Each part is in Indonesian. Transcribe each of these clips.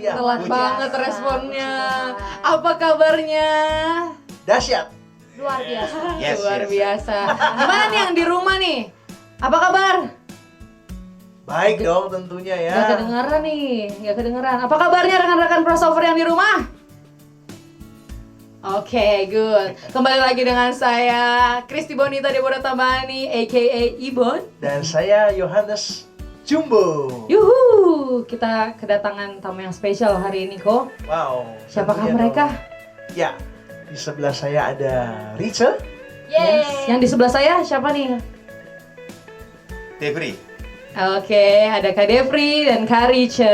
Siap. Telat Puji. banget responnya. Apa kabarnya? Dahsyat. Luar biasa. Yes, Luar yes. biasa. Gimana nih yang di rumah nih? Apa kabar? Baik dong tentunya ya. Gak kedengeran nih, gak kedengeran. Apa kabarnya rekan-rekan crossover yang di rumah? Oke, good. Kembali lagi dengan saya, Kristi Bonita Deborah Tambani, a.k.a. Ibon. Dan saya Yohanes Jumbo. Yuhu, kita kedatangan tamu yang spesial hari ini kok. Wow. Siapakah tentunya mereka? dong. Ya, di sebelah saya ada Riche. Yeay. Yang di sebelah saya siapa nih? Devri. Oke, ada Kak Devri dan Kak Riche.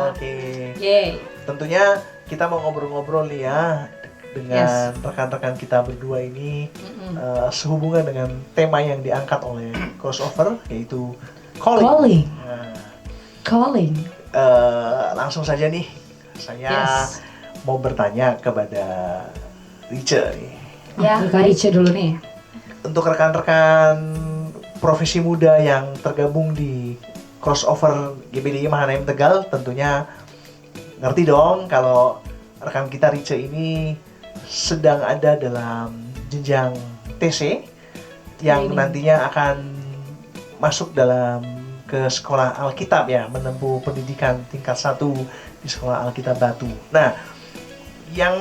Oke. Yeay. Tentunya kita mau ngobrol-ngobrol nih ya dengan rekan-rekan kita berdua ini sehubungan dengan tema yang diangkat oleh crossover yaitu calling. Calling. Nah, Calling. langsung saja nih saya Yes. mau bertanya kepada Riche nih. Ya, Ke Kak Riche dulu nih. Untuk rekan-rekan profesi muda yang tergabung di crossover GBDI Mahanaim Tegal tentunya ngerti dong kalau rekan kita Riche ini sedang ada dalam jenjang TC yang Training. nantinya akan masuk dalam ke sekolah Alkitab ya, menempuh pendidikan tingkat 1 di sekolah Alkitab Batu. Nah, yang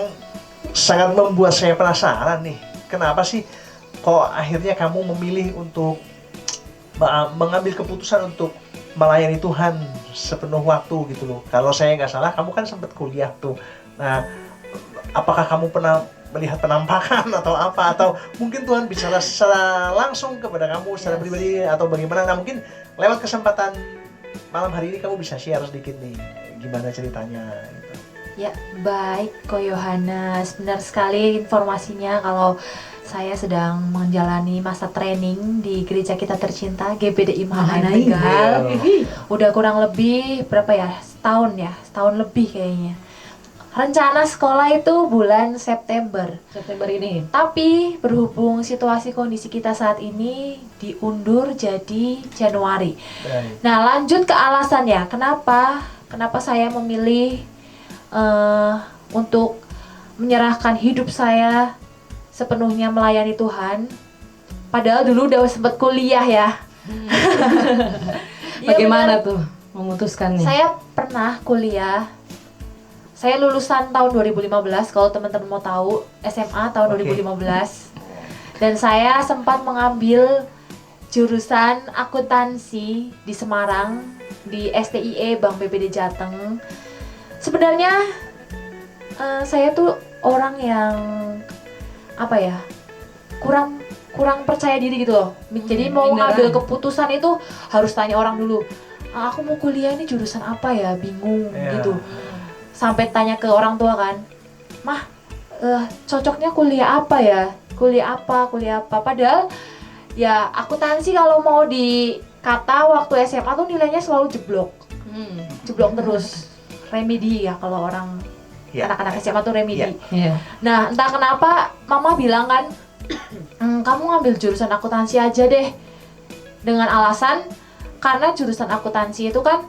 sangat membuat saya penasaran nih, kenapa sih kok akhirnya kamu memilih untuk mengambil keputusan untuk melayani Tuhan sepenuh waktu gitu loh. Kalau saya nggak salah, kamu kan sempat kuliah tuh. Nah, apakah kamu pernah melihat penampakan atau apa? Atau mungkin Tuhan bicara secara langsung kepada kamu secara Yes. pribadi atau bagaimana? Nah, mungkin lewat kesempatan malam hari ini kamu bisa share sedikit nih, gimana ceritanya gitu. Ya, baik Ko Yohanes. Benar sekali informasinya kalau saya sedang menjalani masa training di gereja kita tercinta GBDI Mahanaim Tegal. Udah kurang lebih berapa ya? Setahun lebih kayaknya. Rencana sekolah itu bulan September. September ini. Tapi berhubung situasi kondisi kita saat ini diundur jadi Januari. Baik. Nah, lanjut ke alasannya. Kenapa saya memilih untuk menyerahkan hidup saya sepenuhnya melayani Tuhan. Padahal dulu udah sempat kuliah ya. Iya, Bagaimana benar. tuh memutuskannya? Saya pernah kuliah. Saya lulusan tahun 2015, kalau teman-teman mau tahu, SMA tahun Oke. 2015. Dan saya sempat mengambil jurusan akuntansi di Semarang, di STIE Bank BPD Jateng. Sebenarnya saya tuh orang yang apa ya, kurang percaya diri gitu loh. Jadi mau minderan. ngambil keputusan itu harus tanya orang dulu. Aku mau kuliah ini jurusan apa ya, bingung Iya. gitu. Sampai tanya ke orang tua kan, mah cocoknya kuliah apa ya, kuliah apa. Padahal ya akuntansi kalau mau dikata waktu SMA tuh nilainya selalu jeblok terus. Remedi ya kalau orang Ya. anak-anak SMA tuh remedi. Iya. Nah, entah kenapa mama bilang kan, kamu ngambil jurusan akuntansi aja deh. Dengan alasan karena jurusan akuntansi itu kan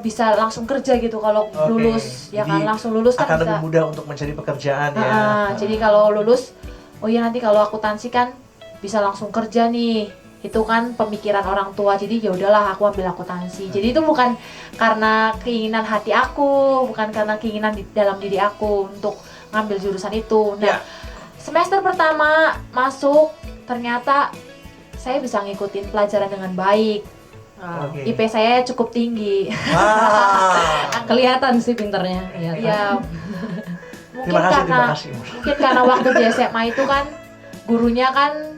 bisa langsung kerja gitu kalau Oke. lulus, ya kan Jadi langsung lulus kan akan bisa. lebih mudah untuk mencari pekerjaan ya. Jadi kalau lulus, oh ya nanti kalau akuntansi kan bisa langsung kerja nih. Itu kan pemikiran orang tua. Jadi ya udahlah aku ambil akuntansi. Jadi itu bukan karena keinginan hati aku, bukan karena keinginan di dalam diri aku untuk ngambil jurusan itu. Nah, Ya. semester pertama masuk ternyata saya bisa ngikutin pelajaran dengan baik. Oke. IP saya cukup tinggi. Wah. Kelihatan sih pinternya. Iya. Ya, mungkin Terima karena kasih. mungkin karena waktu di SMA itu kan gurunya kan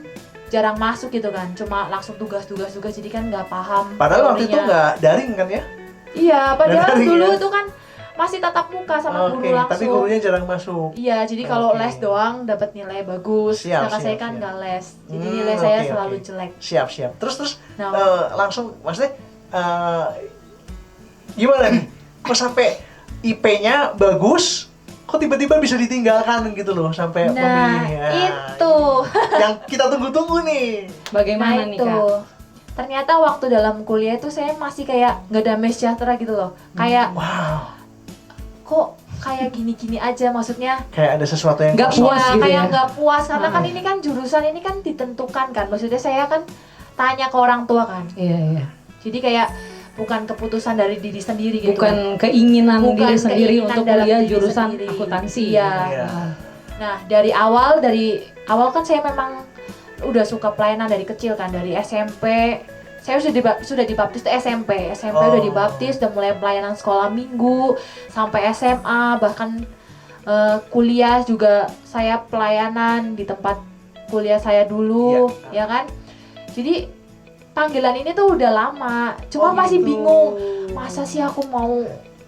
jarang masuk gitu kan, cuma langsung tugas jadi kan nggak paham. Padahal waktu itu teorinya. nggak daring kan ya? Iya, padahal daring dulu ya? itu kan masih tatap muka sama Oke, guru langsung. tapi gurunya jarang masuk. Iya, jadi kalau Oke. les doang dapat nilai bagus. Siap, Sedangkan saya siap, kan siap. nggak les, jadi Hmm, nilai saya oke, selalu oke. jelek. Siap. Terus Nah, langsung maksudnya gimana nih? Kok sampai IP-nya bagus? Kok tiba-tiba bisa ditinggalkan gitu loh sampai nah memilih ya, itu. yang kita tunggu-tunggu nih. Bagaimana Nah, nih itu. Kak? Ternyata waktu dalam kuliah itu saya masih kayak nggak damai sejahtera gitu loh. Kayak Wow. kok kayak gini-gini aja, maksudnya Kayak ada sesuatu yang Nggak kosong. puas ya, gitu kayak ya? nggak puas karena kan Hmm. ini kan jurusan ini kan ditentukan kan, maksudnya saya kan tanya ke orang tua kan, Iya. jadi kayak bukan keputusan dari diri sendiri gitu. Bukan keinginan Bukan diri sendiri keinginan untuk dalam kuliah diri jurusan sendiri. akuntansi. Iya. Iya. Nah dari awal kan saya memang udah suka pelayanan dari kecil kan, dari SMP saya sudah dibaptis di SMP Oh. udah dibaptis, udah mulai pelayanan sekolah minggu sampai SMA, bahkan kuliah juga saya pelayanan di tempat kuliah saya dulu, Iya. ya kan. Jadi panggilan ini tuh udah lama, cuma Oh, masih gitu. bingung, masa sih aku mau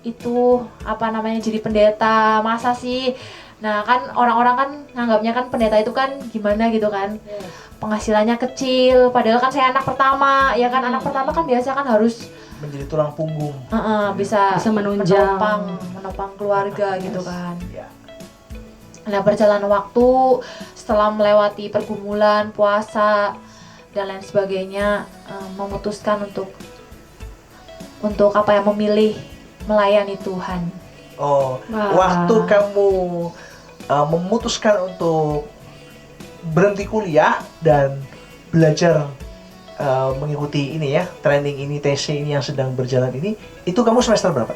itu apa namanya jadi pendeta, masa sih. Nah kan orang-orang kan nganggapnya kan pendeta itu kan gimana gitu kan, penghasilannya kecil, padahal kan saya anak pertama, ya kan. Anak pertama kan biasa kan harus Menjadi tulang punggung. bisa menunjang. menopang keluarga gitu kan. Ya. Nah berjalan waktu, setelah melewati pergumulan, puasa dan lain sebagainya, memutuskan untuk apa ya, memilih melayani Tuhan. Oh, Wah. waktu kamu memutuskan untuk berhenti kuliah dan belajar mengikuti ini ya, training ini, TC ini yang sedang berjalan ini, itu kamu semester berapa?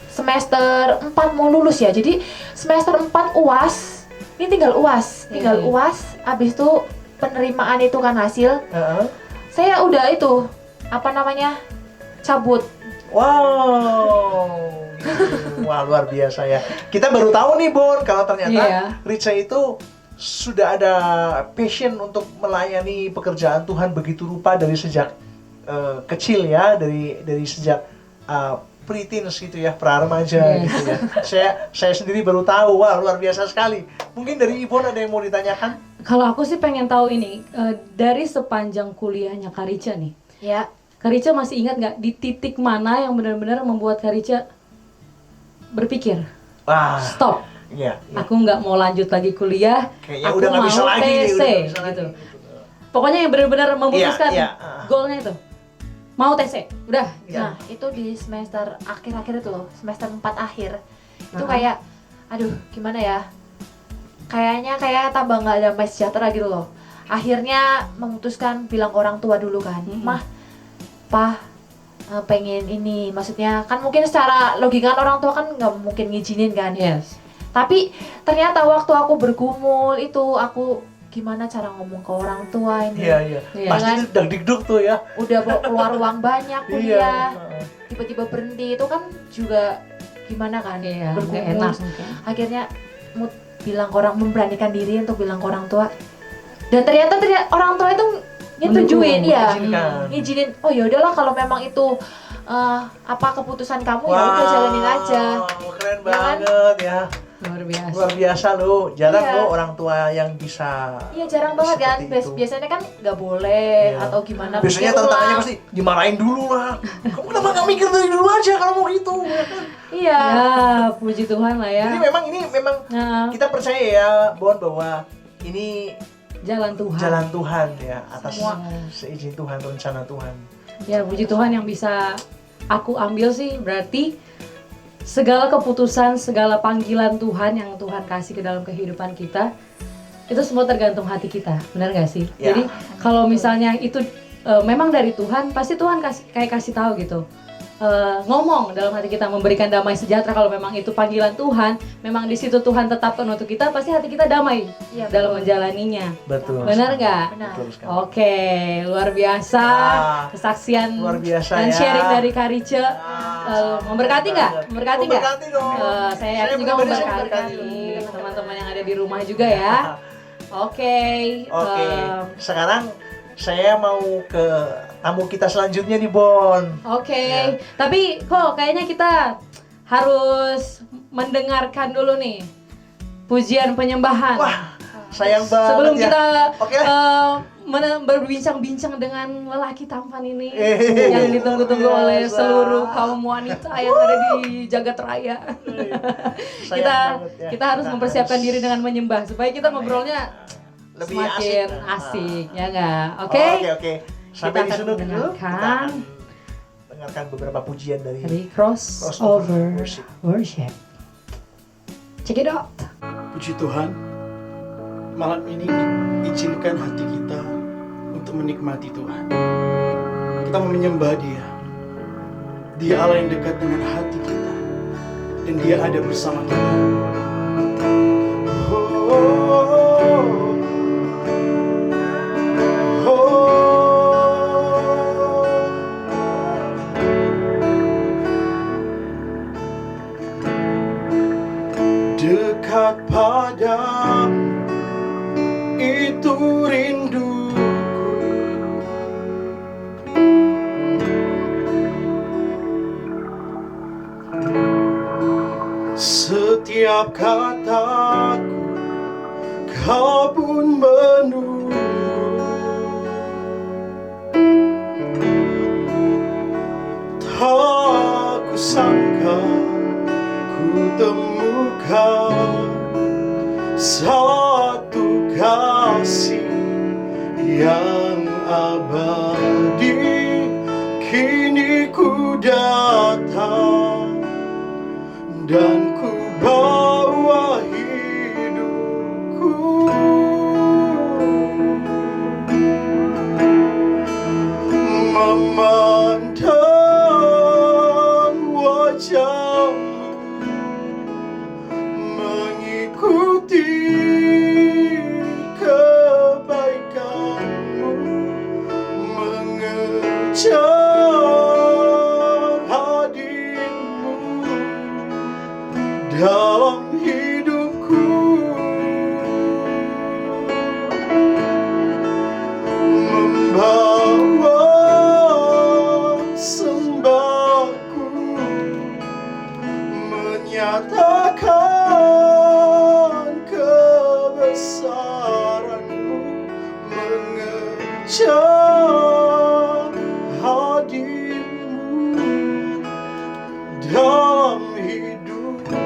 Semester 4 mau lulus ya, jadi semester 4 UAS, ini tinggal UAS, Iya. UAS, abis itu penerimaan itu kan hasil, Heeh. saya udah itu, apa namanya, cabut. Wow. Wah, luar biasa ya. Kita baru tahu nih, Bon, kalau ternyata Iya. Richa itu sudah ada passion untuk melayani pekerjaan Tuhan begitu rupa dari sejak kecil ya, dari sejak preteens gitu ya, pra-remaja Yes. gitu ya. Saya sendiri baru tahu. Wah, luar biasa sekali. Mungkin dari Ibon ada yang mau ditanyakan? Kalau aku sih pengen tahu ini, dari sepanjang kuliahnya Kak Richa nih, Ya, Kak Richa masih ingat nggak di titik mana yang benar-benar membuat Kak Richa berpikir, Wah, stop, iya. Iya. aku nggak mau lanjut lagi kuliah, Kayaknya aku udah nggak mau bisa lagi nih, TC, udah nggak bisa gitu. lagi. Pokoknya yang benar-benar memutuskan Iya, goalnya itu, mau TC, udah. Iya. nah itu di semester akhir-akhir itu loh, semester 4 akhir. Itu Aha. kayak, aduh gimana ya, kayak tambah nggak damai sejahtera gitu loh. Akhirnya memutuskan bilang orang tua dulu kan, Mm-mm. Mah, Pah, pengen ini, maksudnya kan mungkin secara logika kan orang tua kan nggak mungkin ngizinin kan. Yes. Tapi ternyata waktu aku bergumul itu, aku gimana cara ngomong ke orang tua ini. Iya, iya. Iya. Pasti itu dagdikduk tuh ya. Udah keluar uang banyak kuliah, Iya. tiba-tiba berhenti itu kan juga gimana kan, Iya, nggak bergumul. enak mungkin. Akhirnya bilang ke orang, memberanikan diri untuk bilang ke orang tua. Dan ternyata orang tua itu nyetujuin Mendukung, ya, mengizinkan. ngizinin. Oh ya udahlah kalau memang itu apa keputusan kamu, ya udah jalanin aja. Wow, keren Ya kan? banget ya. Luar biasa. Luar biasa lo. Jarang Iya. lo orang tua yang bisa. Iya jarang banget kan. Seperti itu. Biasanya kan nggak boleh Iya. atau gimana. Biasanya pikir tantangannya ulang. pasti dimarahin dulu lah. Kamu kenapa nggak mikir dari dulu aja kalau mau gitu? Ya kan? Iya. Ya, puji Tuhan lah ya. Jadi ini memang Nah, kita percaya ya, Bon, bahwa ini jalan Tuhan. jalan Tuhan ya, atas Semua. seizin Tuhan, rencana Tuhan. Ya, puji Tuhan yang bisa aku ambil sih berarti segala keputusan, segala panggilan Tuhan yang Tuhan kasih ke dalam kehidupan kita itu semua tergantung hati kita, benar gak sih? Ya. Jadi kalau misalnya itu memang dari Tuhan, pasti Tuhan kasih tahu gitu. Ngomong dalam hati kita, memberikan damai sejahtera. Kalau memang itu panggilan Tuhan, memang di situ Tuhan tetapkan untuk kita, pasti hati kita damai Iya, dalam betul. menjalaninya. Betul. Benar nggak? Benar. Betul sekali. Oke, luar biasa Wah, kesaksian luar biasa dan ya. sharing dari Kak Richa. Memberkati nggak? Memberkati nggak? Memberkati dong. Saya yakin juga pribadi saya memberkati teman-teman yang ada di rumah juga ya. Oke. Oke, sekarang saya mau ke tamu kita selanjutnya nih, Bon. Oke. Ya. Tapi kok kayaknya kita harus mendengarkan dulu nih pujian penyembahan. Wah, sayang banget Sebelum ya. kita Oke. berbincang-bincang dengan lelaki tampan ini Eh, yang ditunggu-tunggu luar oleh biasa. seluruh kaum wanita yang ada di jagat raya. Sayang kita banget ya. kita harus mempersiapkan diri dengan menyembah supaya kita ngobrolnya lebih semakin asik. asik, ya nggak? Oke. Oke. Sampai Kita di akan sini dulu. mendengarkan. Kita akan dengarkan beberapa pujian dari Dari crossover Worship. worship. Check it out. Puji Tuhan, malam ini izinkan hati kita untuk menikmati Tuhan. Kita mau menyembah Dia. Dia Allah yang dekat dengan hati kita, dan Dia ada bersama kita. Dekat padamu, itu rinduku. Setiap kataku, kau pun menunggu. Tak kusangka ku temukan satu kasih yang abadi. Kini ku datang dan ku bawa hidupku, memandang wajahmu, mengikuti kebaikanmu, mengejar hadirmu dalam hidupku, membawa sembahku, menyatakan kebesaranmu, mengejar hadirmu dalam hidupku.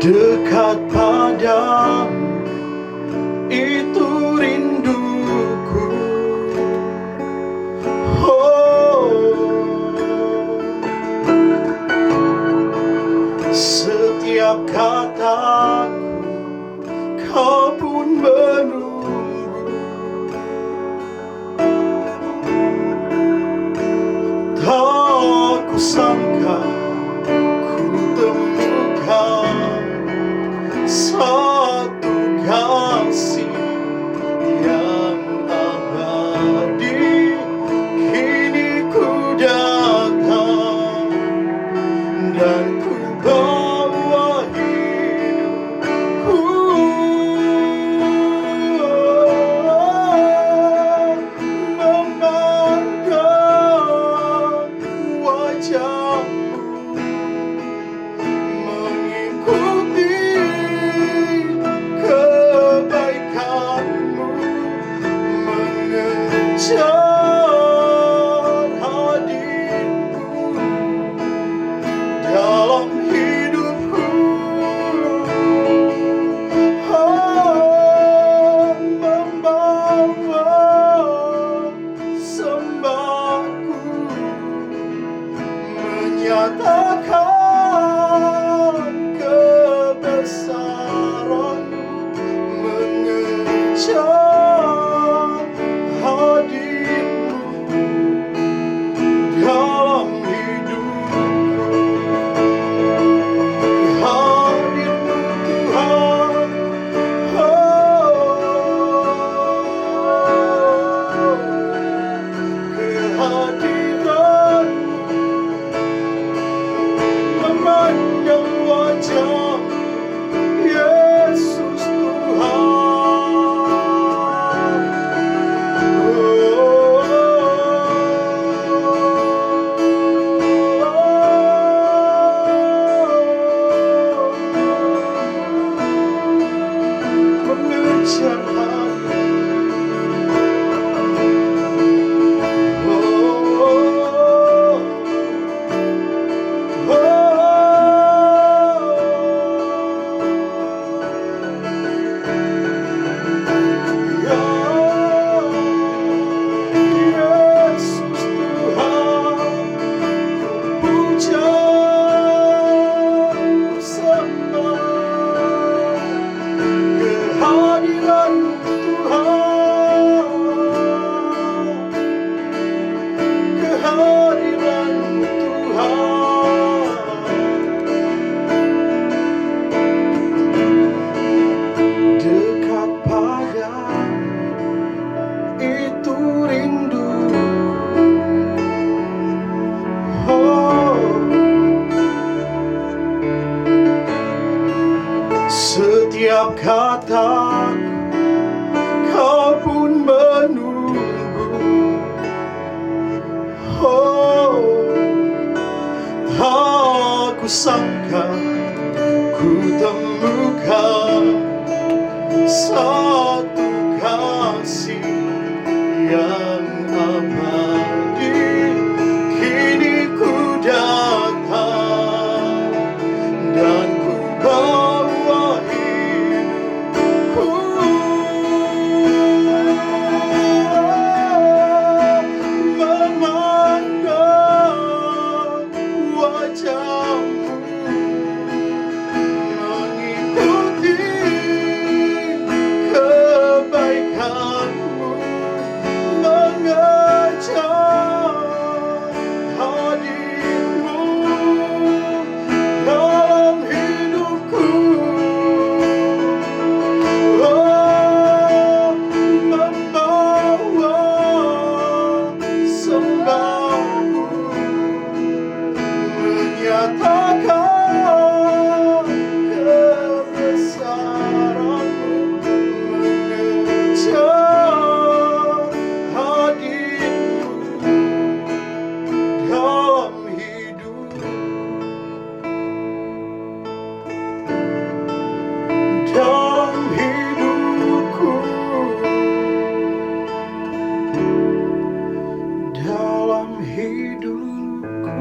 Dekat padamu, itu rinduku. Setiap kataku, kau pun menunggu. Tak kusangka ku temukan satu kasih yang abadi. Kini ku datang dan ku bawa hidupku, memandang wajahmu, mengikuti kebaikanmu, mengejar hadirmu dalam hidupku. Membawa sembahku, menyatakan kebesaranmu, mengejar hadirmu yang abadi, kini ku datang dan ku bawa hidupku. Memandang wajahmu, mengikuti kebaikanmu, mengejar hadirmu dalam hidupku. Oh, membawa sembahmu, menyatakan kebesaranmu, mengejar hadirmu dalam hidupku, dalam hidupku, dalam hidupku.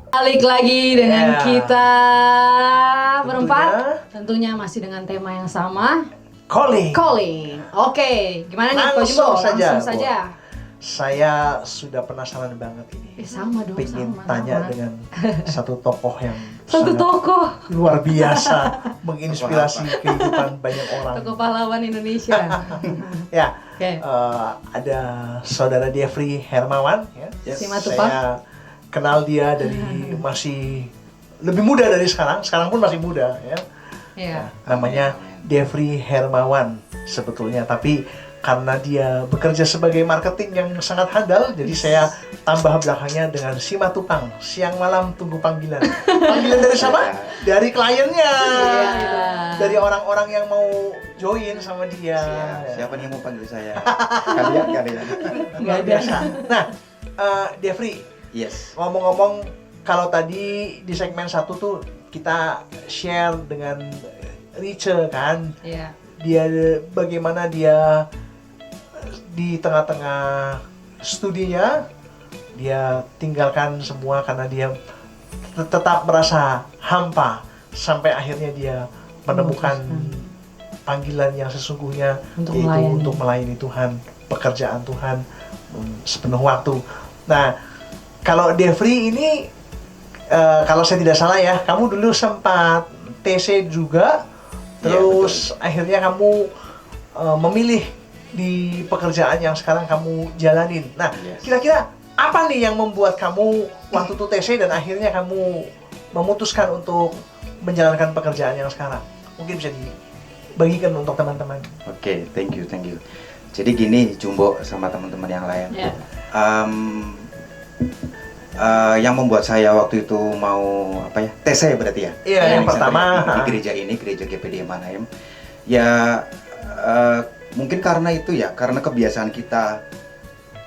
Balik lagi dengan Ya. kita Tentunya. berempat. Tentunya masih dengan tema yang sama. Calling. Calling. Oke, gimana nih Ko Langsung Jumbo? saja, Langsung saja. Saya sudah penasaran banget ini. Sama dong, Pengen sama. tanya sama. dengan satu tokoh yang Satu sangat tokoh. luar biasa, menginspirasi kehidupan banyak orang. Tokoh pahlawan Indonesia. Ya, Oke. ada saudara Devri Hermawan. Ya. Yes. Simatupang. Saya kenal dia dari masih lebih muda dari sekarang pun masih muda. Ya. Iya. Namanya Devri Hermawan sebetulnya, tapi karena dia bekerja sebagai marketing yang sangat handal, jadi saya tambah belakangnya dengan Simatupang, siang malam tunggu panggilan. Panggilan dari siapa? Dari kliennya, dari orang-orang yang mau join sama dia. Siapa nih yang mau panggil saya? Kalian. Luar biasa. Nah, Devri, Yes. ngomong-ngomong, kalau tadi di segmen 1 tuh kita share dengan Riche kan, Iya. dia bagaimana dia di tengah-tengah studinya dia tinggalkan semua karena dia tetap merasa hampa sampai akhirnya dia menemukan panggilan yang sesungguhnya, Untuk yaitu melayani. untuk melayani Tuhan, pekerjaan Tuhan sepenuh waktu. Nah, kalau Devri ini kalau saya tidak salah ya, kamu dulu sempat TC juga, terus akhirnya kamu memilih di pekerjaan yang sekarang kamu jalanin. Nah, Yes. kira-kira apa nih yang membuat kamu waktu itu TC dan akhirnya kamu memutuskan untuk menjalankan pekerjaan yang sekarang? Mungkin bisa dibagikan untuk teman-teman. Oke, thank you. Jadi gini, Jumbo sama teman-teman yang lain. Iya. Yang membuat saya waktu itu mau TC berarti ya? Iya, yang Di pertama di gereja ini, gereja GPD Manahem. Ya mungkin karena itu ya, karena kebiasaan kita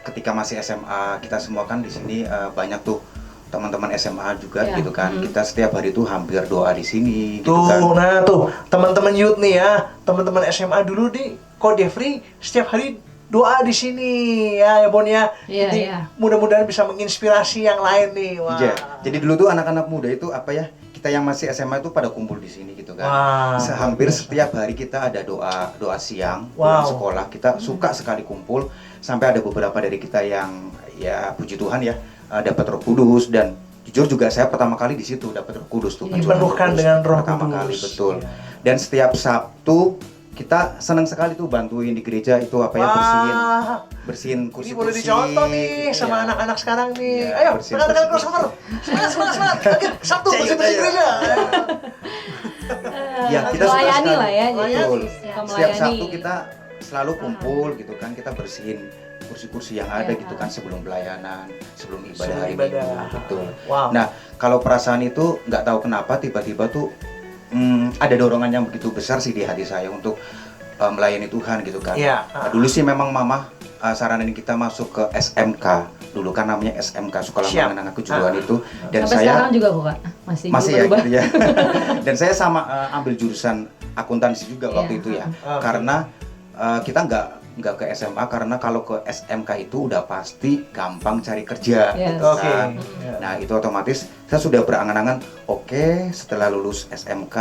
ketika masih SMA, kita semua kan di sini banyak tuh teman-teman SMA juga Iya. gitu kan. Kita setiap hari tuh hampir doa di sini gitu tuh, kan. nah tuh teman-teman youth nih ya, teman-teman SMA dulu di Ko Devri setiap hari doa di sini ya, Bon ya. Iya, Jadi iya. mudah-mudahan bisa menginspirasi yang lain nih. Wah. Iya. Jadi dulu tuh anak-anak muda itu kita yang masih SMA itu pada kumpul di sini gitu kan. Wah, Hampir luar biasa. setiap hari kita ada doa siang Wow. pulang sekolah. Kita suka sekali kumpul, sampai ada beberapa dari kita yang ya puji Tuhan ya dapat Roh Kudus, dan jujur juga saya pertama kali di situ dapat Roh Kudus tuh. Dipenuhkan dengan Roh pertama Kudus. kali, betul. Iya. Dan setiap Sabtu kita senang sekali tuh bantuin di gereja itu bersihin Ini kursi-kursi. boleh dicontoh nih sama Iya. anak-anak sekarang nih. Iya, Ayo, bersihin rekan-rekan kursi-kursi. crossover. Semangat. Oke, Sabtu Saya bersih ikut aja. gereja. Ya, kita suka melayani sekali. lah ya. Jadi Betul. suka Setiap melayani. Sabtu kita selalu kumpul gitu kan, kita bersihin kursi-kursi yang ada Iya. gitu kan sebelum pelayanan, sebelum ibadah Sebelum hari ibadah. Minggu, betul. Wow. Nah, kalau perasaan itu nggak tahu kenapa tiba-tiba tuh ada dorongan yang begitu besar sih di hati saya untuk melayani Tuhan gitu kan. Iya. Nah, dulu sih memang mama saranin kita masuk ke SMK. Dulu kan namanya SMK, Sekolah Siap. Menengah Kejuruan itu. Dan Sampai saya sekarang juga kok Kak, masih ya berubah. gitu ya. Dan saya sama ambil jurusan akuntansi juga waktu Iya. itu ya. Oke. Karena kita nggak ke SMA, karena kalau ke SMK itu udah pasti gampang cari kerja. Yes. gitu Oke. kan. Nah itu otomatis saya sudah berangan-angan, oke, setelah lulus SMK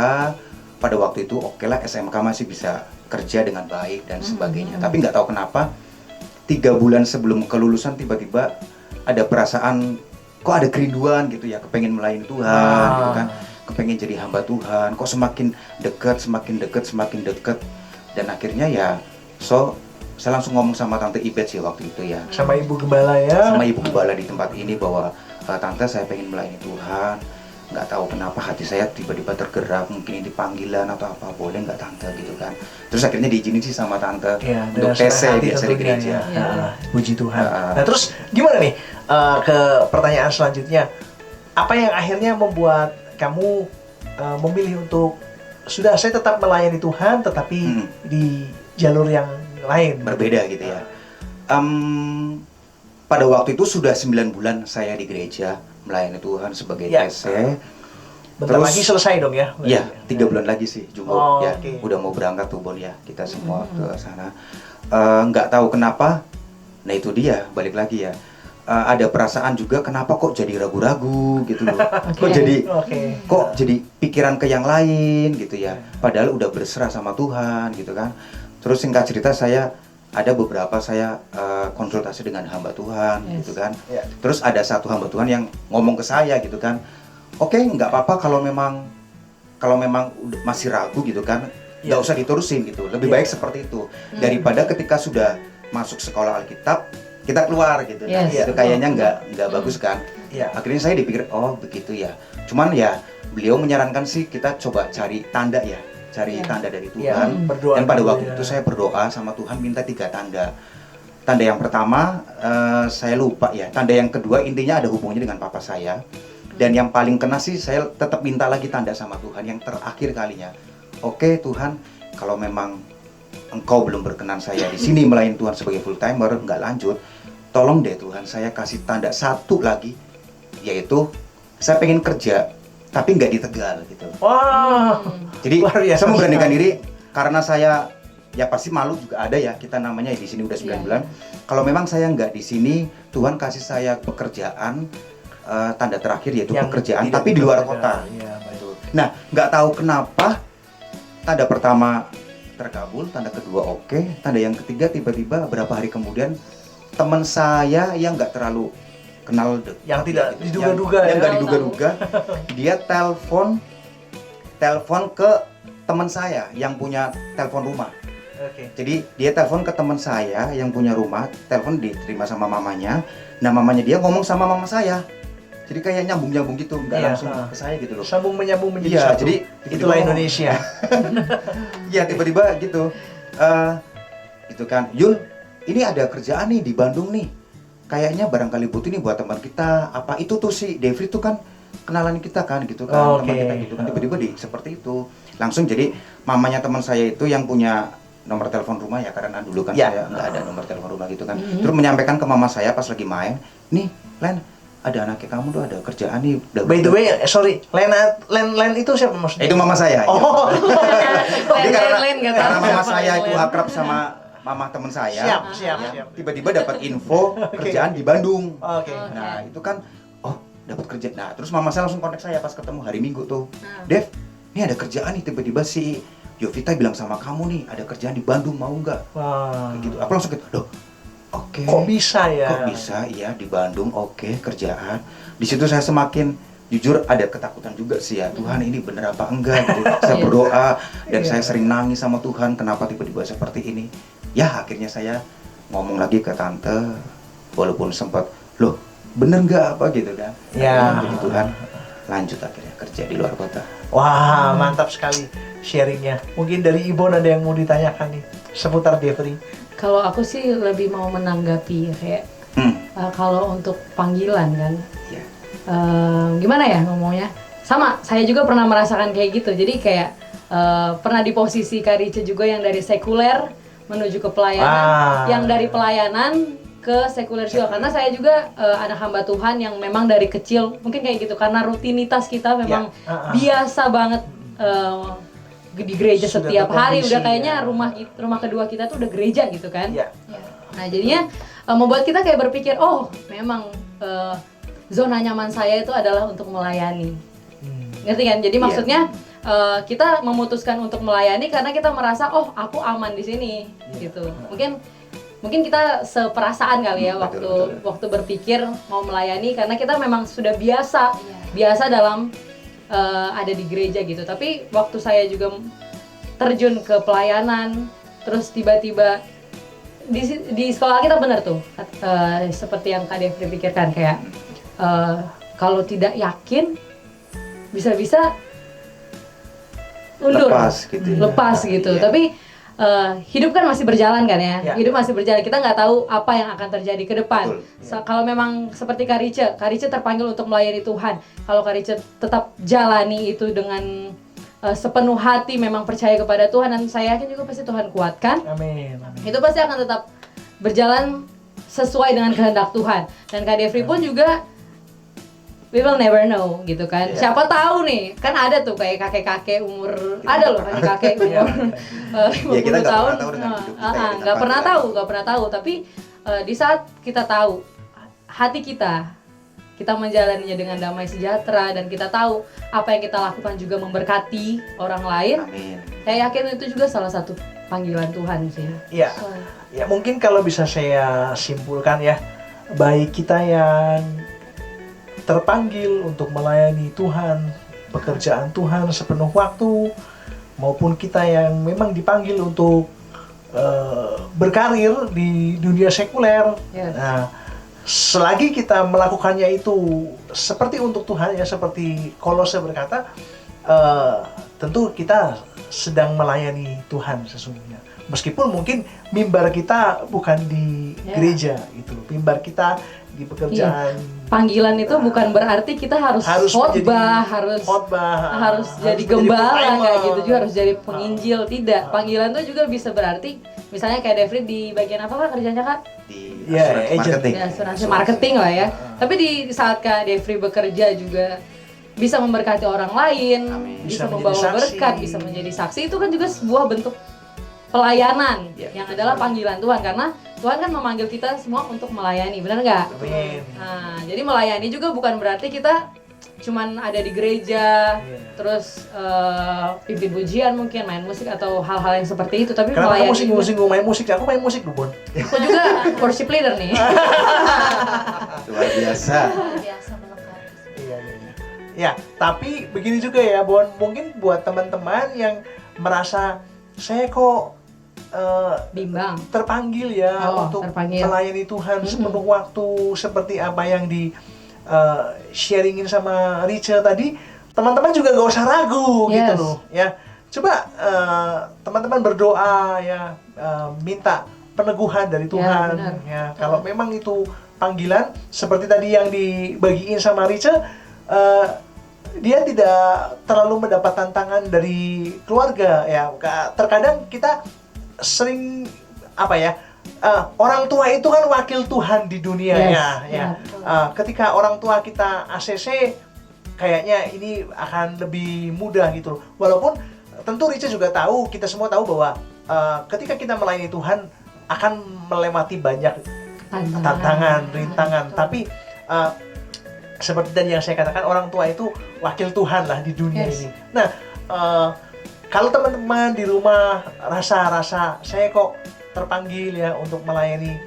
pada waktu itu oke lah SMK masih bisa kerja dengan baik dan sebagainya. Tapi nggak tahu kenapa 3 bulan sebelum kelulusan tiba-tiba ada perasaan kok ada kerinduan gitu ya, kepengen melayani Tuhan gitu kan, kepengen jadi hamba Tuhan, kok semakin dekat dan akhirnya ya saya langsung ngomong sama Tante Ibet sih waktu itu ya, Sama Ibu Gembala ya. sama Ibu Gembala di tempat ini bahwa Tante saya pengen melayani Tuhan, nggak tahu kenapa hati saya tiba-tiba tergerak, mungkin ini panggilan atau apa, boleh nggak Tante gitu kan. Terus akhirnya diizinin sih sama Tante Ya, untuk dengan TC senang hati biasa di tentunya gereja. ya. Puji Tuhan. Ya. Nah terus gimana nih ke pertanyaan selanjutnya? Apa yang akhirnya membuat kamu memilih untuk sudah saya tetap melayani Tuhan tetapi di jalur yang lain? Berbeda gitu ya. Pada waktu itu sudah 9 bulan saya di gereja melayani Tuhan sebagai Ya. TC. Bentar Terus- lagi selesai dong ya? Iya, 3 bulan lagi sih Jumbo Oh, ya. oke. Udah mau berangkat tuh Bon ya, kita semua ke sana. Nggak tahu kenapa. Nah itu dia, balik lagi ya. Ada perasaan juga kenapa kok jadi ragu-ragu gitu loh. Oke. Kok jadi pikiran ke yang lain gitu ya. Padahal udah berserah sama Tuhan gitu kan. Terus singkat cerita ada beberapa saya konsultasi dengan hamba Tuhan gitu kan. Ya. Terus ada satu hamba Tuhan yang ngomong ke saya gitu kan. Oke, nggak apa-apa kalau memang masih ragu gitu kan, nggak usah diterusin gitu. Lebih baik seperti itu daripada ketika sudah masuk sekolah Alkitab kita keluar gitu. Nah, Yes. itu kayaknya nggak bagus kan. Iya. Akhirnya saya dipikir oh begitu ya. Cuman ya beliau menyarankan sih kita coba cari tanda ya, cari tanda dari Iya, Tuhan. berdoa Dan pada dulu waktu ya. itu saya berdoa sama Tuhan minta 3 tanda. Tanda yang pertama saya lupa ya. Tanda yang kedua intinya ada hubungannya dengan papa saya. Dan yang paling kena sih saya tetap minta lagi tanda sama Tuhan yang terakhir kalinya. Oke Tuhan, kalau memang Engkau belum berkenan saya di sini melayani Tuhan sebagai full timer, nggak lanjut, tolong deh Tuhan saya kasih tanda satu lagi, yaitu saya pengen kerja tapi nggak di Tegal gitu. Wah. Jadi Luar biasa. saya memberanikan diri karena saya ya pasti malu juga ada ya, kita namanya di sini udah 9 bulan. Kalau memang saya nggak di sini, Tuhan kasih saya pekerjaan tanda terakhir yaitu Yang pekerjaan tidak tapi di luar berbeda. kota. Iya, baik. Nah, nggak tahu kenapa tanda pertama terkabul, tanda kedua oke, tanda yang ketiga tiba-tiba berapa hari kemudian teman saya yang nggak terlalu kenal Yang tidak gitu, diduga-duga yang ya. nggak diduga-duga, dia telepon ke teman saya yang punya telepon rumah. Oke. Jadi dia telepon ke teman saya yang punya rumah, telepon diterima sama mamanya. Nah mamanya dia ngomong sama mama saya. Jadi kayak nyambung-nyambung gitu, nggak Iya, langsung ke saya gitu loh. Sambung menyambung menjadi Iya, satu. jadi Itulah tiba-tiba Indonesia. Iya tiba-tiba gitu. Gitu kan, Yul, ini ada kerjaan nih di Bandung nih. Kayaknya barangkali butuh nih buat teman kita. Apa itu tuh si Devri tuh kan kenalan kita kan gitu kan, Oke. teman kita gitu kan. Tiba-tiba seperti itu. Langsung jadi mamanya teman saya itu yang punya nomor telepon rumah ya, karena dulu kan Ya. saya nggak ada nomor telepon rumah gitu kan. Terus menyampaikan ke mama saya pas lagi main, nih Len, ada anaknya kamu tuh ada kerjaan nih. By the way, sorry, Len itu siapa maksudnya? Itu mama saya. Oh. Jadi karena nggak tahu mama siapa saya itu Len. akrab sama mama teman saya. Siap. Tiba-tiba dapat info kerjaan di Bandung. Oke. Nah, itu kan dapat kerja. Nah, terus mama saya langsung kontak saya pas ketemu hari Minggu tuh. Dev, ini ada kerjaan nih, tiba-tiba si Yovita bilang sama kamu nih, ada kerjaan di Bandung, mau nggak? Wah. Kayak gitu. Aku langsung gitu, loh, oke. Kok bisa ya? Kok bisa? Iya, di Bandung, oke, kerjaan. Di situ saya semakin jujur ada ketakutan juga sih ya, Tuhan ini bener apa enggak gitu. Saya berdoa dan saya sering nangis sama Tuhan, kenapa tiba-tiba seperti ini. Ya akhirnya saya ngomong lagi ke tante, walaupun sempat, loh bener nggak apa gitu kan. Ya. Jadi Tuhan lanjut akhirnya kerja di luar kota. Wah, mantap sekali sharingnya. Mungkin dari Ibon ada yang mau ditanyakan nih seputar Devri. Kalau aku sih lebih mau menanggapi kayak kalau untuk panggilan kan, Ya. gimana ya ngomongnya? Sama, saya juga pernah merasakan kayak gitu. Jadi kayak pernah di posisi Kak Rice juga yang dari sekuler menuju ke pelayanan, yang dari pelayanan ke sekuler juga. Karena saya juga anak hamba Tuhan yang memang dari kecil mungkin kayak gitu, karena rutinitas kita memang biasa banget di gereja Sudah setiap hari, terkondisi, udah kayaknya ya. rumah kedua kita tuh udah gereja gitu kan. Ya. Nah jadinya membuat kita kayak berpikir, oh memang zona nyaman saya itu adalah untuk melayani. Ngerti kan? Jadi maksudnya kita memutuskan untuk melayani karena kita merasa, oh aku aman di sini gitu. Mungkin kita seperasaan kali ya waktu berpikir mau melayani, karena kita memang sudah biasa dalam ada di gereja gitu. Tapi waktu saya juga terjun ke pelayanan, terus tiba-tiba di sekolah kita benar tuh seperti yang Kak Devri pikirkan, kayak kalau tidak yakin bisa-bisa undur, lepas gitu. Iya. Tapi hidup kan masih berjalan kan ya, Ya. hidup masih berjalan. Kita nggak tahu apa yang akan terjadi ke depan. Betul. Kalau memang seperti Kak Rice terpanggil untuk melayani Tuhan. Kalau Kak Rice tetap jalani itu dengan sepenuh hati, memang percaya kepada Tuhan, dan saya yakin juga pasti Tuhan kuatkan. Amin. Itu pasti akan tetap berjalan sesuai dengan kehendak Tuhan. Dan Kak Devri pun juga, we will never know gitu kan. Yeah. Siapa tahu nih, kan ada tuh kayak kakek-kakek umur, ada loh kakek-kakek umur 50 kita nggak tahun. pernah tahu dengan hidup kita ya, Nggak dengan pernah tahu. Tapi di saat kita tahu hati kita menjalaninya dengan damai sejahtera, dan kita tahu apa yang kita lakukan juga memberkati orang lain. Amin. Saya yakin itu juga salah satu panggilan Tuhan sih. Ya, ya mungkin kalau bisa saya simpulkan ya, baik kita yang terpanggil untuk melayani Tuhan, pekerjaan Tuhan sepenuh waktu, maupun kita yang memang dipanggil untuk berkarir di dunia sekuler. Yes. Nah, selagi kita melakukannya itu seperti untuk Tuhan, ya seperti Kolose berkata, tentu kita sedang melayani Tuhan sesungguhnya. Meskipun mungkin mimbar kita bukan di gereja gitu, mimbar kita di pekerjaan. Panggilan itu bukan berarti kita harus khotbah, harus jadi gembala kayak gitu juga, harus jadi penginjil. Tidak, panggilan itu juga bisa berarti misalnya kayak Devri di bagian apa Kak kerjanya Kak? Di Ya, asuransi marketing. Di asuransi marketing lah ya. Tapi di saat Kak Devri bekerja juga bisa memberkati orang lain, Amin. bisa Bisa membawa menjadi saksi. berkat, bisa menjadi saksi. Itu kan juga sebuah bentuk pelayanan Ya, yang adalah panggilan Tuhan, karena Tuhan kan memanggil kita semua untuk melayani, benar nggak? Amin. Nah, jadi melayani juga bukan berarti kita cuman ada di gereja, terus pimpin pujian mungkin, main musik atau hal-hal yang seperti itu, tapi Kenapa melayani kamu singgung main musik? Aku main musik Bon. Aku juga worship leader nih. Luar biasa. Biasa melengkapi. Iya. Ya, tapi begini juga ya Bon, mungkin buat teman-teman yang merasa saya kok Bimbang. terpanggil ya untuk terpanggil. melayani Tuhan sepenuh waktu seperti apa yang di sharingin sama Richard tadi, teman-teman juga gak usah ragu gitu loh ya. Coba teman-teman berdoa ya, minta peneguhan dari Tuhan ya. Kalau memang itu panggilan seperti tadi yang dibagiin sama Richard, dia tidak terlalu mendapat tantangan dari keluarga ya. Terkadang kita sering orang tua itu kan wakil Tuhan di dunia ya. Ketika orang tua kita ACC, kayaknya ini akan lebih mudah gitu. Walaupun tentu Richa juga tahu, kita semua tahu bahwa ketika kita melayani Tuhan akan melewati banyak tantangan, rintangan. Tapi seperti tadi yang saya katakan, orang tua itu wakil Tuhan lah di dunia ini. Nah, kalau teman-teman di rumah rasa saya kok terpanggil ya untuk melayani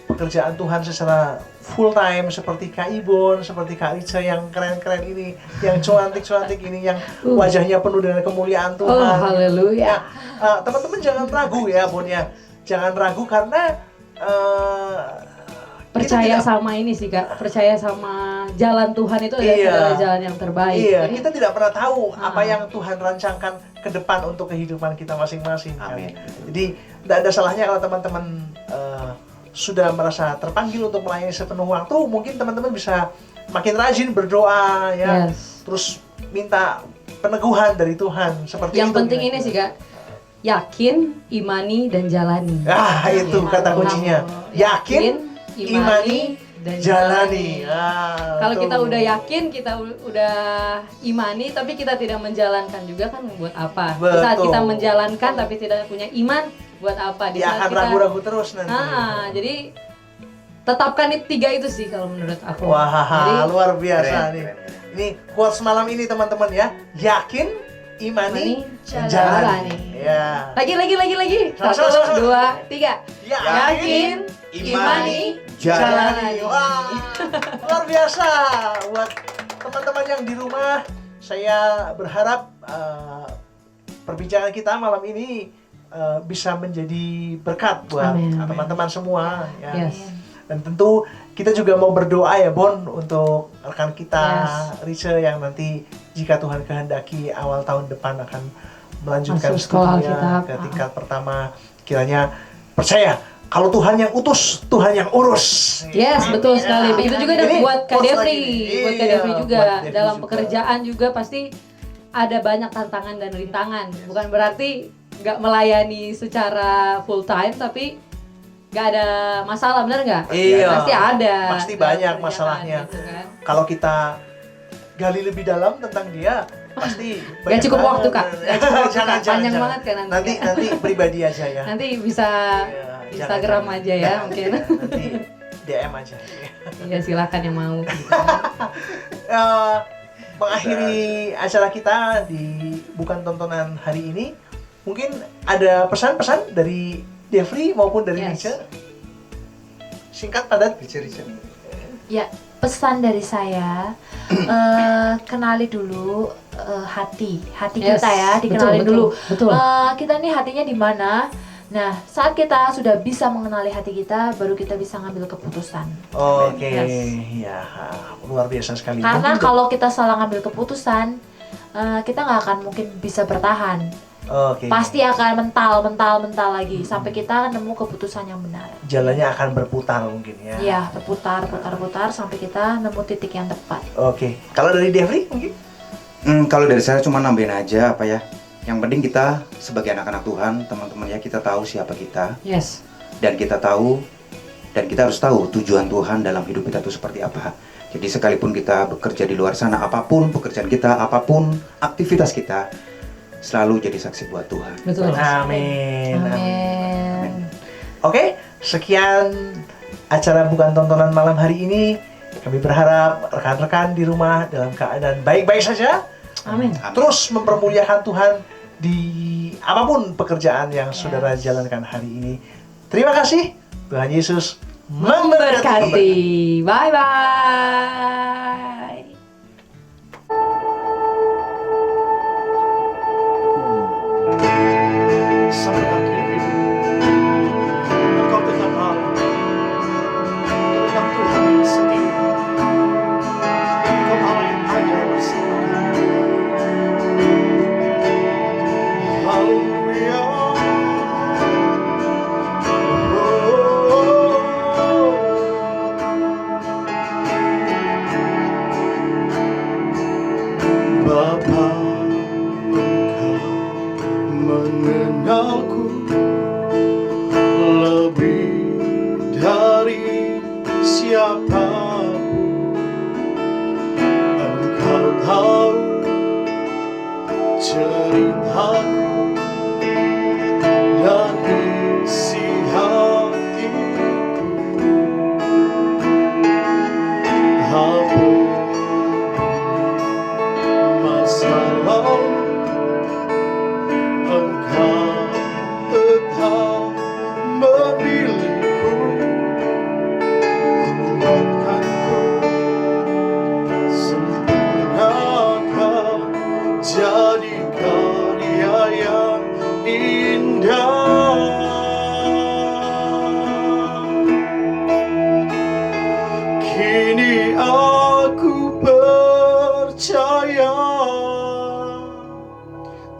pekerjaan Tuhan secara full time seperti Kak Ibon, seperti Kak Rica yang keren-keren ini, yang cuantik-cuantik ini, yang wajahnya penuh dengan kemuliaan Tuhan. Oh, haleluya. Teman-teman jangan ragu ya, Bon ya. Jangan ragu karena percaya sama ini sih Kak, percaya sama jalan Tuhan itu adalah jalan yang terbaik. Iya, kita tidak pernah tahu apa yang Tuhan rancangkan ke depan untuk kehidupan kita masing-masing. Amin. Jadi tidak ada salahnya kalau teman-teman sudah merasa terpanggil untuk melayani sepenuh waktu, mungkin teman-teman bisa makin rajin berdoa ya, terus minta peneguhan dari Tuhan seperti yang itu. penting ini sih Kak, yakin, imani, dan jalani. Itu kata kuncinya. Yakin, imani, dan jalani. Kalau kita tuh. udah yakin, kita udah imani, tapi kita tidak menjalankan juga kan buat apa? Di saat Betul. kita menjalankan tapi tidak punya iman, buat apa? Di dia saat akan kita ragu-ragu terus nanti. jadi tetapkan tiga itu sih kalau menurut aku. Wah, Jadi, luar biasa Keren, nih. keren, keren. Ini quotes malam ini teman-teman ya. Yakin, imani, Imani, jalani. jalani. Ya. lagi. Sama-sama, 1, sama-sama. 2, 3. Yakin, imani, jalani. Wah, luar biasa. Buat teman-teman yang di rumah, saya berharap perbincangan kita malam ini bisa menjadi berkat buat Amin. teman-teman semua. Ya. Yes. Dan tentu kita juga mau berdoa ya Bon untuk rekan kita Yes. Rice yang nanti jika Tuhan kehendaki awal tahun depan akan melanjutkan Masuk sekolah studinya Alkitab. ke tingkat pertama. Kiranya percaya kalau Tuhan yang utus, Tuhan yang urus. Yes, betul sekali. Begitu juga Ini buat Kak quotes Devri, lagi nih. buat Kak Iya, Devri juga buat Devri dalam juga. pekerjaan juga pasti ada banyak tantangan dan rintangan. Bukan berarti nggak melayani secara full time, tapi nggak ada masalah, benar nggak? Iya. Pasti ada. Pasti dalam banyak pekerjaan masalahnya. gitu kan. Kalau kita gali lebih dalam tentang dia, pasti Gak banyak cukup banget. waktu Kak, gak cukup waktu Jangan, Kak. Panjang jangan. banget kan nanti. Nanti pribadi aja ya. Nanti bisa Iya, Instagram jangan. aja ya mungkin. Nanti DM aja. Iya silakan yang mau. Gitu. Mengakhiri acara kita di Bukan Tontonan hari ini, mungkin ada pesan-pesan dari Devri maupun dari Yes. Rice. Singkat padat. Rice. Ya, pesan dari saya, kenali dulu hati Yes, kita ya, dikenalin betul, dulu. betul. Kita nih hatinya di mana? Nah, saat kita sudah bisa mengenali hati kita, baru kita bisa ngambil keputusan. Oke, Yes. ya luar biasa sekali. Karena Mungkin kalau kita salah ngambil keputusan, kita nggak akan mungkin bisa bertahan. Oke. Pasti akan mental lagi sampai kita nemu keputusan yang benar. Jalannya akan berputar mungkin ya. Iya, berputar sampai kita nemu titik yang tepat. Oke. Kalau dari Devri mungkin? Kalau dari saya cuma nambahin aja apa ya. Yang penting kita sebagai anak-anak Tuhan, teman-teman ya, kita tahu siapa kita Yes. dan kita harus tahu tujuan Tuhan dalam hidup kita itu seperti apa. Jadi sekalipun kita bekerja di luar sana, apapun pekerjaan kita, apapun aktivitas kita, selalu jadi saksi buat Tuhan. Betul. Amin. Amin. Oke, sekian acara Bukan Tontonan malam hari ini. Kami berharap rekan-rekan di rumah dalam keadaan baik-baik saja. Amin. Terus mempermuliakan Tuhan di apapun pekerjaan yang saudara jalankan hari ini. Terima kasih. Tuhan Yesus memberkati. Berkati. Bye bye. Sampai akhir hidup, Engkau tetap Allah. Engkau tetap Tuhan yang setia. Engkau Allah yang ada bersama kami. Haleluya. Bapa, Engkau mengenalku lebih dari siapapun. Engkau tahu ceritaku dan isi hatiku. Apa masa lalu Engkau tetap memilihku, kuatkanku, sempurnakan, jadi karya yang indah. Kini aku percaya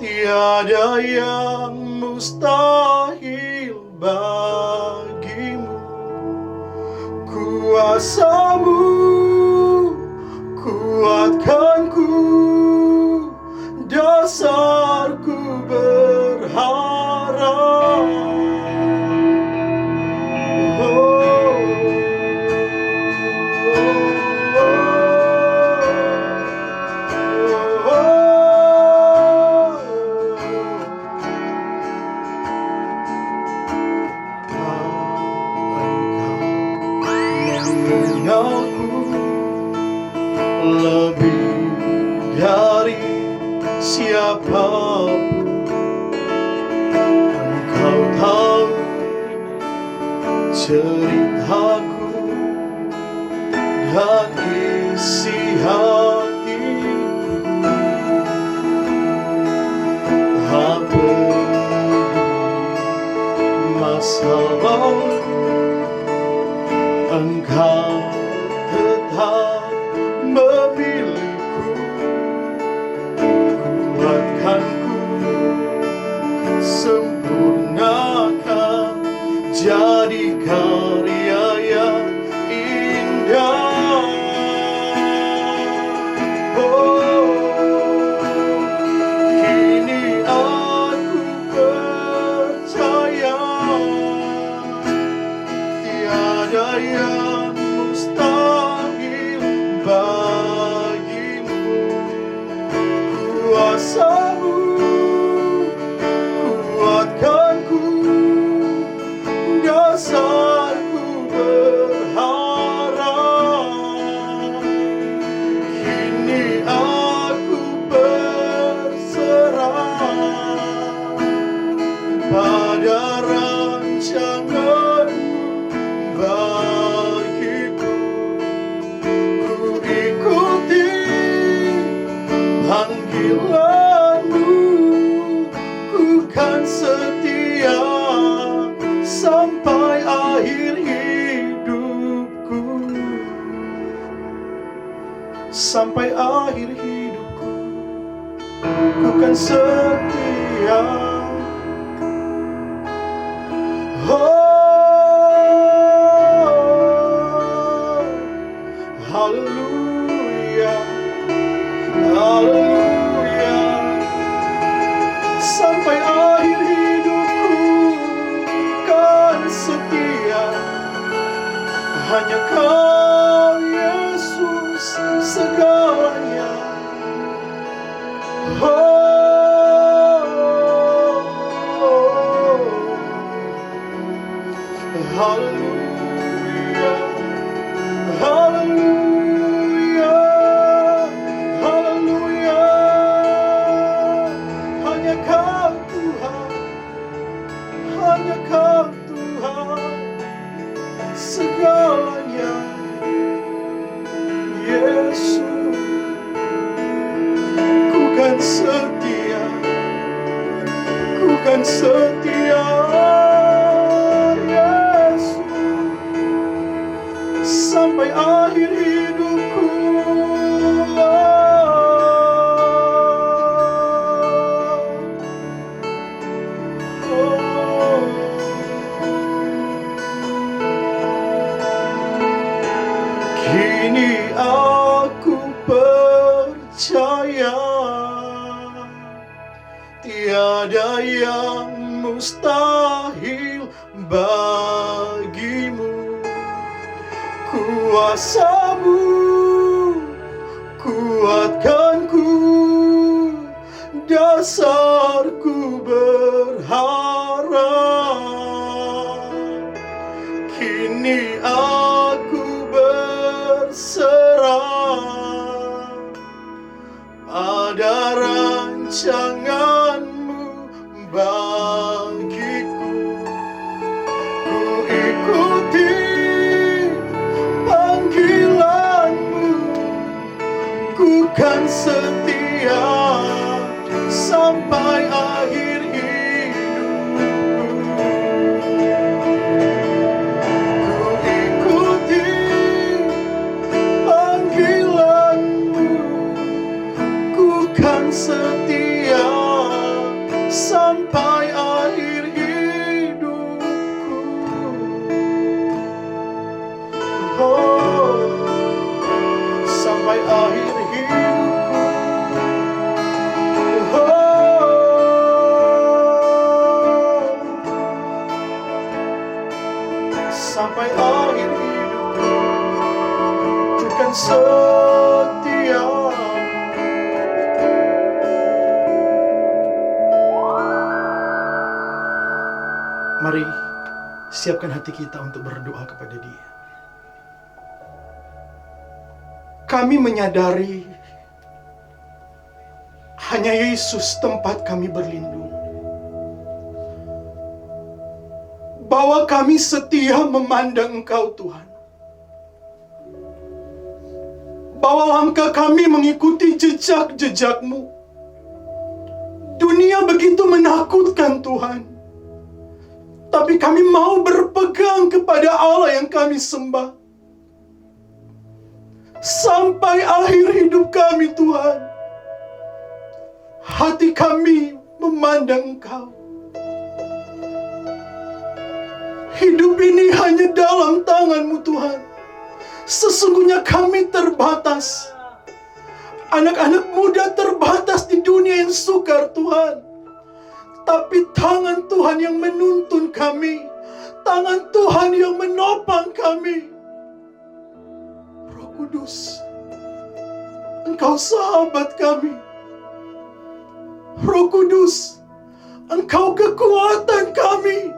tiada yang mustahil bagimu. Kuasamu kuatkanku, dasarku berharga. sempurnakan jadi karya yang indah. Oh, kini aku percaya tiada yang mustahil bagimu. Kuasamu kuatkanku, dasarku berharap. Kini aku berserah pada rancanganmu bagiku. Ku ikuti panggilanmu, ku kan setia sampai akhir hidupku. Sampai akhir hidupku, ku kan setia. Oh, haleluya, haleluya. Sampai akhir hidupku kan setia. Hanya Kau Yesus segalanya. Oh, haleluya, haleluya, haleluya. Hanya Kau Tuhan, hanya Kau Tuhan segalanya. Yesus, ku kan setia, ku kan setia. Yesus, sampai akhir hidupku. Kini aku percaya tiada yang mustahil bagimu. Kuasamu kuatkanku, dasarku berharap. Kini aku berserah pada rancanganmu bagiku. Ku ikuti panggilanmu, ku kan setia sampai akhir hidupku. Ku ikuti panggilanmu, ku kan setia sampai akhir hidupku. Oh, sampai akhir hidupku. Oh, sampai akhir hidupku, ku kan setia. Mari siapkan hati kita untuk berdoa kepada Dia. Kami menyadari hanya Yesus tempat kami berlindung. Bahwa kami setia memandang Engkau Tuhan. Bahwa langkah kami mengikuti jejak-jejak-Mu. Dunia begitu menakutkan Tuhan. Tapi kami mau berpegang kepada Allah yang kami sembah. Sampai akhir hidup kami Tuhan. Hati kami memandang Engkau. Hidup ini hanya dalam tangan-Mu Tuhan. Sesungguhnya kami terbatas. Anak-anak muda terbatas di dunia yang sukar Tuhan. Tapi tangan Tuhan yang menuntun kami. Tangan Tuhan yang menopang kami. Roh Kudus, Engkau sahabat kami. Roh Kudus, Engkau kekuatan kami.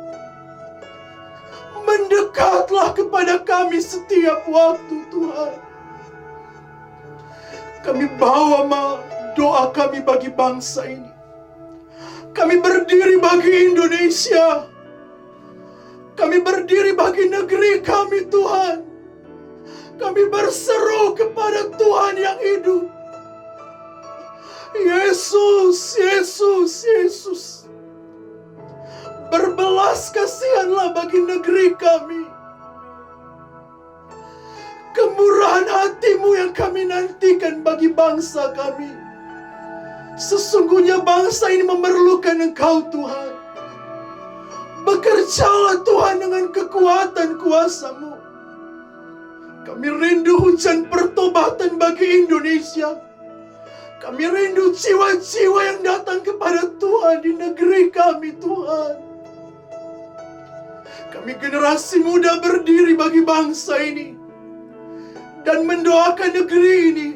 Mendekatlah kepada kami setiap waktu Tuhan. Kami bawa doa kami bagi bangsa ini. Kami berdiri bagi Indonesia. Kami berdiri bagi negeri kami Tuhan. Kami berseru kepada Tuhan yang hidup. Yesus, Yesus, Yesus. Berbelas kasihanlah bagi negeri kami. Kemurahan hati-Mu yang kami nantikan bagi bangsa kami. Sesungguhnya bangsa ini memerlukan Engkau Tuhan. Bekerjalah Tuhan dengan kekuatan kuasa-Mu. Kami rindu hujan pertobatan bagi Indonesia. Kami rindu jiwa-jiwa yang datang kepada Tuhan di negeri kami Tuhan. Kami generasi muda berdiri bagi bangsa ini. Dan mendoakan negeri ini.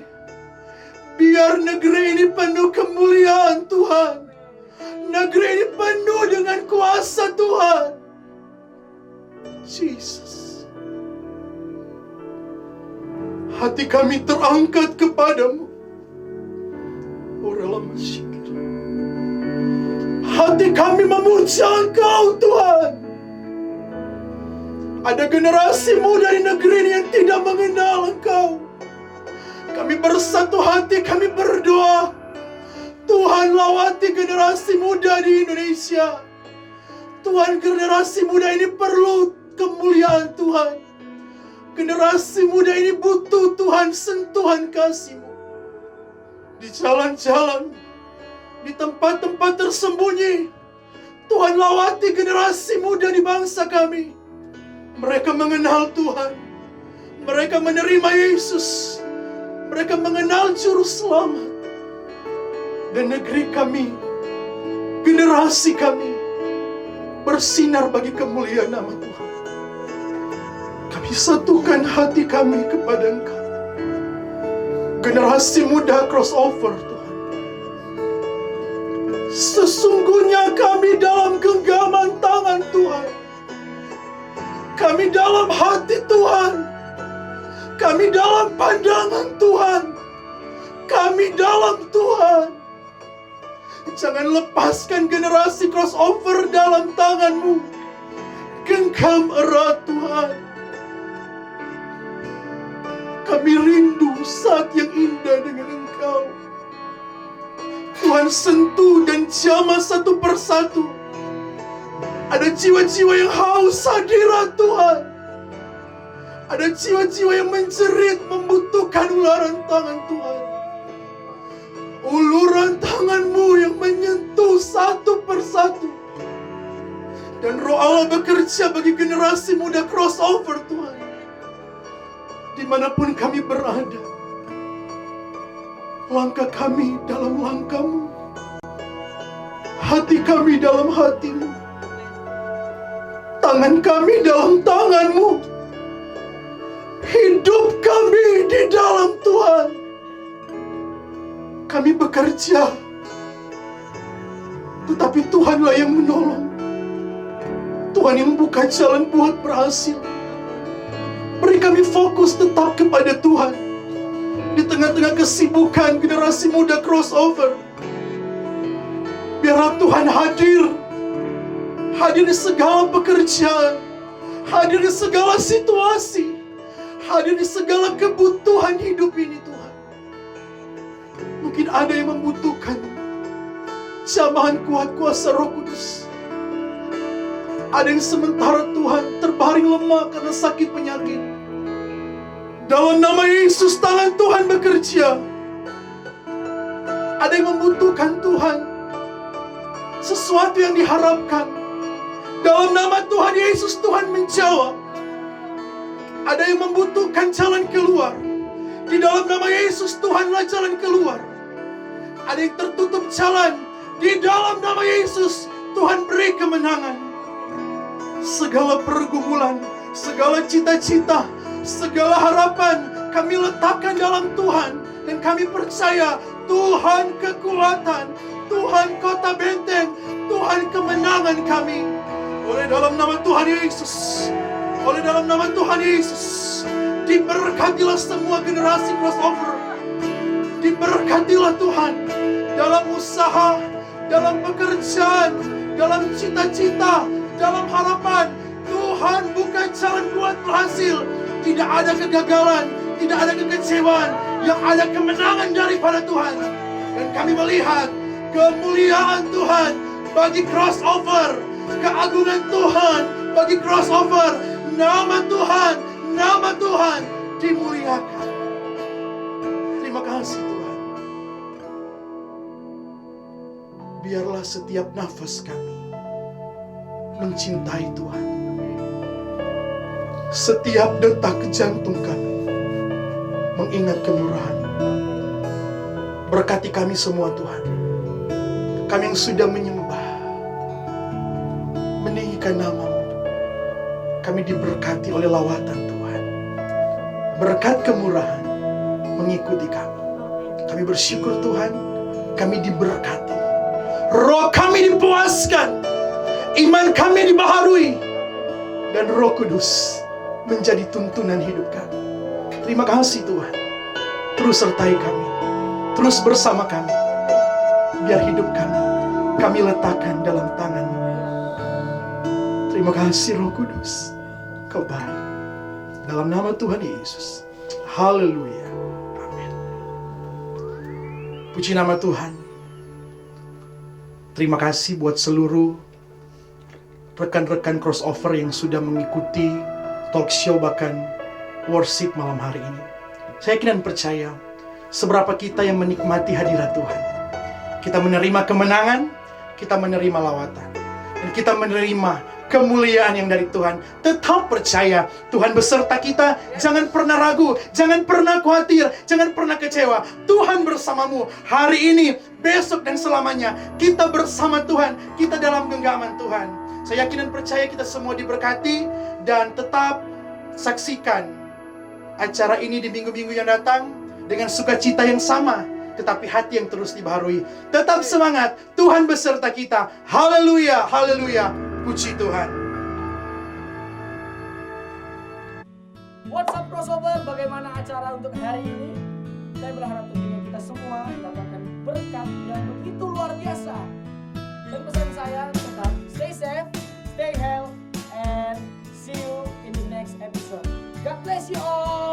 Biar negeri ini penuh kemuliaan Tuhan. Negeri ini penuh dengan kuasa Tuhan. Jesus. Hati kami terangkat kepadamu. Hati kami memuja Engkau Tuhan. Ada generasi muda di negeri ini yang tidak mengenal Engkau. Kami bersatu hati, kami berdoa. Tuhan lawati generasi muda di Indonesia. Tuhan, generasi muda ini perlu kemuliaan Tuhan. Generasi muda ini butuh Tuhan sentuhan kasih-Mu. Di jalan-jalan, di tempat-tempat tersembunyi, Tuhan lawati generasi muda di bangsa kami. Mereka mengenal Tuhan. Mereka menerima Yesus. Mereka mengenal Juru Selamat. Dan negeri kami, generasi kami, bersinar bagi kemuliaan nama Tuhan. Kami satukan hati kami kepada Engkau. Generasi muda crossover Tuhan. Sesungguhnya kami dalam genggaman tangan Tuhan. Kami dalam hati Tuhan. Kami dalam pandangan Tuhan. Kami dalam Tuhan. Jangan lepaskan generasi crossover dalam tangan-Mu. Genggam erat Tuhan. Kami rindu saat yang indah dengan Engkau. Tuhan, sentuh dan jamah satu persatu. Ada jiwa-jiwa yang haus hadirat Tuhan. Ada jiwa-jiwa yang menjerit membutuhkan ularan tangan Tuhan. Uluran tangan-Mu yang menyentuh satu persatu. Dan Roh Allah bekerja bagi generasi muda crossover Tuhan. Dimanapun kami berada. Langkah kami dalam langkah-Mu. Hati kami dalam hati-Mu. Tangan kami dalam tangan-Mu. Hidup kami di dalam Tuhan. Kami bekerja, tetapi Tuhanlah yang menolong. Tuhan yang membuka jalan buat berhasil. Beri kami fokus tetap kepada Tuhan. Di tengah-tengah kesibukan generasi muda crossover. Biarlah Tuhan hadir. Hadir di segala pekerjaan. Hadir di segala situasi. Hadir di segala kebutuhan hidup ini Tuhan. Mungkin ada yang membutuhkan jamahan kuat kuasa Roh Kudus. Ada yang sementara Tuhan terbaring lemah karena sakit penyakit. Dalam nama Yesus tangan Tuhan bekerja. Ada yang membutuhkan Tuhan sesuatu yang diharapkan Dalam nama Tuhan Yesus, Tuhan menjawab. Ada yang membutuhkan jalan keluar. Di dalam nama Yesus, Tuhanlah jalan keluar. Ada yang tertutup jalan. Di dalam nama Yesus, Tuhan beri kemenangan. Segala pergumulan, segala cita-cita, segala harapan kami letakkan dalam Tuhan. Dan kami percaya Tuhan kekuatan, Tuhan kota benteng, Tuhan kemenangan kami. Oleh dalam nama Tuhan Yesus, oleh dalam nama Tuhan Yesus, diberkatilah semua generasi crossover. Diberkatilah Tuhan dalam usaha, dalam pekerjaan, dalam cita-cita, dalam harapan. Tuhan buka jalan buat berhasil. Tidak ada kegagalan, tidak ada kekecewaan. Yang ada kemenangan daripada Tuhan. Dan kami melihat kemuliaan Tuhan bagi crossover, keagungan Tuhan bagi crossover. Nama Tuhan dimuliakan. Terima kasih Tuhan. Biarlah setiap nafas kami mencintai Tuhan. Setiap detak jantung kami mengingat kemurahan. Berkati kami semua Tuhan. Kami yang sudah menyembah, meninggikan nama-Mu. Kami diberkati oleh lawatan Tuhan. Berkat kemurahan mengikuti kami. Kami bersyukur Tuhan, kami diberkati. Roh kami dipuaskan, iman kami dibaharui, dan Roh Kudus menjadi tuntunan hidup kami. Terima kasih Tuhan. Terus sertai kami, terus bersama kami. Biar hidup kami letakkan dalam tangan-Mu. Terima kasih Roh Kudus, Kau baik. Dalam nama Tuhan Yesus. Haleluya. Amin. Puji nama Tuhan. Terima kasih buat seluruh rekan-rekan crossover yang sudah mengikuti talk show bahkan worship malam hari ini. Saya yakin dan percaya seberapa kita yang menikmati hadirat Tuhan. Kita menerima kemenangan, kita menerima lawatan, dan kita menerima kemuliaan yang dari Tuhan. Tetap percaya Tuhan beserta kita. Jangan pernah ragu, jangan pernah khawatir, jangan pernah kecewa. Tuhan bersamamu hari ini, besok dan selamanya. Kita bersama Tuhan, kita dalam genggaman Tuhan. Saya yakin dan percaya kita semua diberkati. Dan tetap saksikan acara ini di minggu-minggu yang datang dengan sukacita yang sama, tetapi hati yang terus dibaharui. Tetap semangat, Tuhan beserta kita. Haleluya, haleluya. Puji Tuhan. What's up crossover, bagaimana acara untuk hari ini? Saya berharap tentunya kita semua mendapatkan berkat yang begitu luar biasa. Dan pesan saya tetap stay safe, stay healthy, and see you in the next episode. God bless you all.